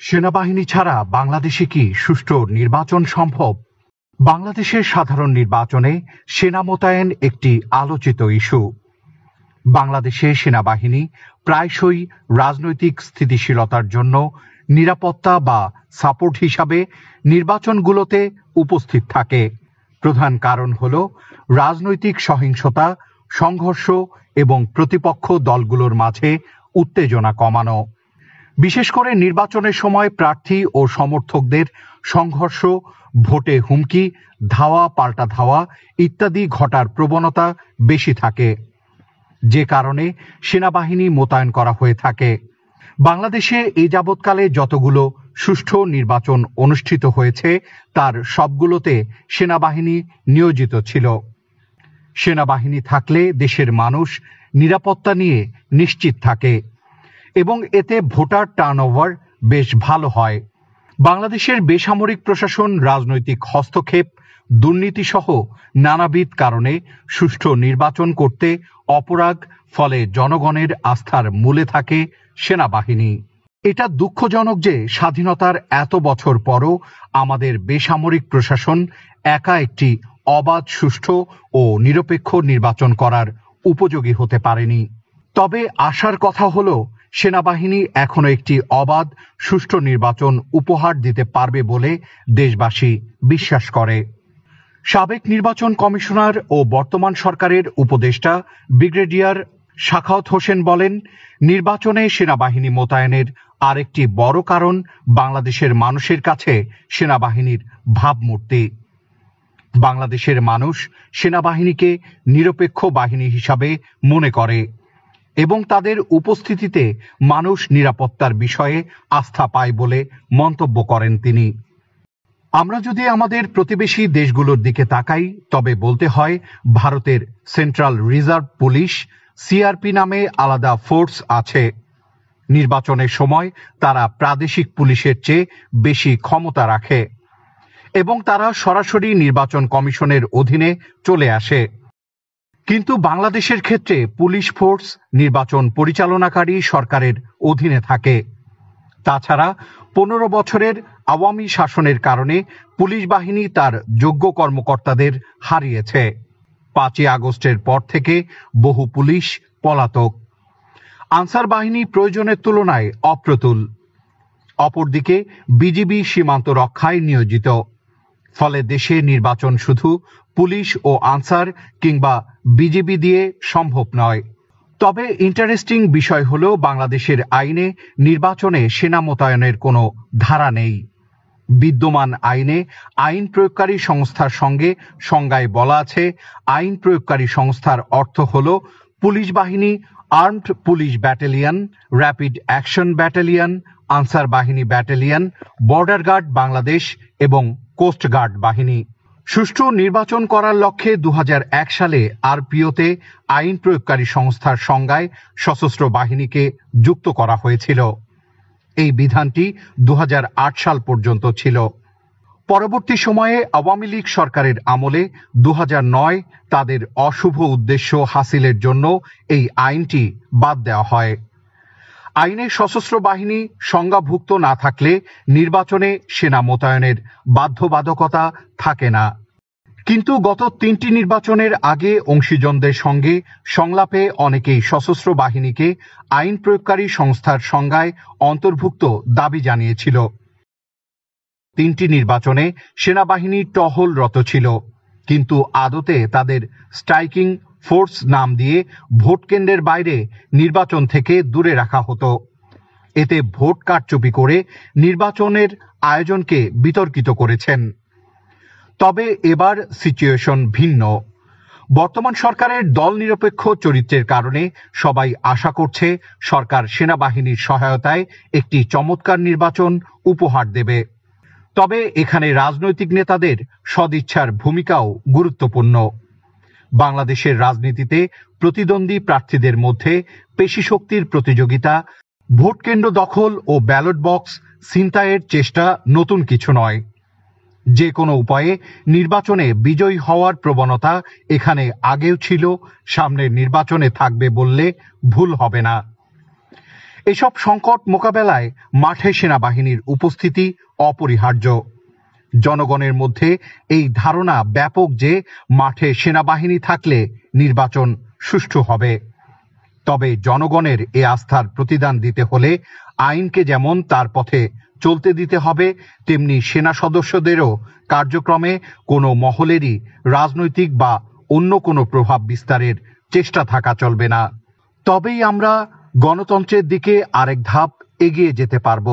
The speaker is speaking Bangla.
সেনাবাহিনী ছাড়া বাংলাদেশে কি সুষ্ঠু নির্বাচন সম্ভব? বাংলাদেশের সাধারণ নির্বাচনে সেনা মোতায়েন একটি আলোচিত ইস্যু। বাংলাদেশে সেনাবাহিনী প্রায়শই রাজনৈতিক স্থিতিশীলতার জন্য নিরাপত্তা বা সাপোর্ট হিসাবে নির্বাচনগুলোতে উপস্থিত থাকে। প্রধান কারণ হল রাজনৈতিক সহিংসতা, সংঘর্ষ এবং প্রতিপক্ষ দলগুলোর মাঝে উত্তেজনা কমানো। বিশেষ করে নির্বাচনের সময় প্রার্থী ও সমর্থকদের সংঘর্ষ, ভোটে হুমকি, ধাওয়া পাল্টা ধাওয়া ইত্যাদি ঘটার প্রবণতা বেশি থাকে, যে কারণে সেনাবাহিনী মোতায়েন করা হয়ে থাকে। বাংলাদেশে এই যাবৎকালে যতগুলো সুষ্ঠু নির্বাচন অনুষ্ঠিত হয়েছে তার সবগুলোতে সেনাবাহিনী নিয়োজিত ছিল। সেনাবাহিনী থাকলে দেশের মানুষ নিরাপত্তা নিয়ে নিশ্চিত থাকে এবং এতে ভোটার টার্নওভার বেশ ভালো হয়। বাংলাদেশের বেসামরিক প্রশাসন রাজনৈতিক হস্তক্ষেপ, দুর্নীতিসহ নানাবিধ কারণে সুষ্ঠু নির্বাচন করতে অপরাগ, ফলে জনগণের আস্থার মূলে থাকে সেনাবাহিনী। এটা দুঃখজনক যে স্বাধীনতার এত বছর পরও আমাদের বেসামরিক প্রশাসন একা একটি অবাধ, সুষ্ঠু ও নিরপেক্ষ নির্বাচন করার উপযোগী হতে পারেনি। তবে আশার কথা হলো সেনাবাহিনী এখনো একটি অবাধ, সুষ্ঠু নির্বাচন উপহার দিতে পারবে বলে দেশবাসী বিশ্বাস করে। সাবেক নির্বাচন কমিশনার ও বর্তমান সরকারের উপদেষ্টা ব্রিগেডিয়ার সাখাওয়াত হোসেন বলেন, নির্বাচনে সেনাবাহিনী মোতায়েনের আরেকটি বড় কারণ বাংলাদেশের মানুষের কাছে সেনাবাহিনীর ভাবমূর্তি। বাংলাদেশের মানুষ সেনাবাহিনীকে নিরপেক্ষ বাহিনী হিসাবে মনে করে এবং তাদের উপস্থিতিতে মানুষ নিরাপত্তার বিষয়ে আস্থা পায় বলে মন্তব্য করেন তিনি। আমরা যদি আমাদের প্রতিবেশী দেশগুলোর দিকে তাকাই তবে বলতে হয় ভারতের সেন্ট্রাল রিজার্ভ পুলিশ সিআরপি নামে আলাদা ফোর্স আছে। নির্বাচনের সময় তারা প্রাদেশিক পুলিশের চেয়ে বেশি ক্ষমতা রাখে এবং তারা সরাসরি নির্বাচন কমিশনের অধীনে চলে আসে। কিন্তু বাংলাদেশের ক্ষেত্রে পুলিশ ফোর্স নির্বাচন পরিচালনাকারী সরকারের অধীনে থাকে। তাছাড়া 15 বছরের আওয়ামী শাসনের কারণে পুলিশ বাহিনী তার যোগ্য কর্মকর্তাদের হারিয়েছে। 5ই আগস্টের পর থেকে বহু পুলিশ পলাতক। আনসার বাহিনী প্রয়োজনের তুলনায় অপ্রতুল। অপরদিকে বিজিবি সীমান্ত রক্ষায় নিয়োজিত। ফলে দেশে নির্বাচন শুধু পুলিশ ও আনসার কিংবা বিজিবি দিয়ে সম্ভব নয়। তবে ইন্টারেস্টিং বিষয় হল বাংলাদেশের আইনে নির্বাচনে সেনা মোতায়েনের কোনো ধারা নেই। বিদ্যমান আইনে আইন প্রয়োগকারী সংস্থার সঙ্গে সংজ্ঞায় বলা আছে, আইন প্রয়োগকারী সংস্থার অর্থ হল পুলিশ বাহিনী, armed police battalion, rapid action battalion, answer বাহিনী ব্যাটালিয়ন, বর্ডার গার্ড বাংলাদেশ এবং কোস্ট গার্ড বাহিনী। সুষ্ঠু নির্বাচন করার লক্ষ্যে 2001 সালে আরপিওতে আইন প্রয়োগকারী সংস্থার সংজ্ঞায় সশস্ত্র বাহিনীকে যুক্ত করা হয়েছিল। এই বিধানটি 2008 সাল পর্যন্ত ছিল। পরবর্তী সময়ে আওয়ামী লীগ সরকারের আমলে 2009 তাদের অশুভ উদ্দেশ্য হাসিলের জন্য এই আইনটি বাদ দেওয়া হয়। আইনে সশস্ত্র বাহিনী সংজ্ঞাভুক্ত না থাকলে নির্বাচনে সেনা মোতায়েনের বাধ্যবাধকতা থাকে না। কিন্তু গত 3টি নির্বাচনের আগে অংশীজনদের সঙ্গে সংলাপে অনেকেই সশস্ত্র বাহিনীকে আইন প্রয়োগকারী সংস্থার সংজ্ঞায় অন্তর্ভুক্ত দাবি জানিয়েছিল। 3টি নির্বাচনে সেনাবাহিনী টহলরত ছিল, কিন্তু আদতে তাদের স্ট্রাইকিং ফোর্স নাম দিয়ে ভোট কেন্দ্রের বাইরে নির্বাচন থেকে দূরে রাখা হতো। এতে ভোট কারচুপি করে নির্বাচনের আয়োজনকে বিতর্কিত করেছেন। তবে এবার সিচুয়েশন ভিন্ন। বর্তমান সরকারের দল নিরপেক্ষ চরিত্রের কারণে সবাই আশা করছে সরকার সেনাবাহিনীর সহায়তায় একটি চমৎকার নির্বাচন উপহার দেবে। তবে এখানে রাজনৈতিক নেতাদের সদিচ্ছার ভূমিকাও গুরুত্বপূর্ণ। বাংলাদেশের রাজনীতিতে প্রতিদ্বন্দ্বী প্রার্থীদের মধ্যে পেশিশক্তির প্রতিযোগিতা, ভোট কেন্দ্র দখল ও ব্যালট বক্স ছিনতাইয়ের চেষ্টা নতুন কিছু নয়। যে কোনো উপায়ে নির্বাচনে বিজয়ী হওয়ার প্রবণতা এখানে আগেও ছিল, সামনের নির্বাচনে থাকবে বললে ভুল হবে না। এসব সংকট মোকাবেলায় মাঠে সেনাবাহিনীর উপস্থিতি অপরিহার্য। জনগণের মধ্যে এই ধারণা ব্যাপক যে মাঠে সেনাবাহিনী থাকলে নির্বাচন সুষ্ঠু হবে। তবে জনগণের এ আস্থার প্রতিদান দিতে হলে আইনকে যেমন তার পথে চলতে দিতে হবে, তেমনি সেনা সদস্যদেরও কার্যক্রমে কোনো মহলেরই রাজনৈতিক বা অন্য কোনো প্রভাব বিস্তারের চেষ্টা থাকা চলবে না। তবেই আমরা গণতন্ত্রের দিকে আরেক ধাপ এগিয়ে যেতে পারব।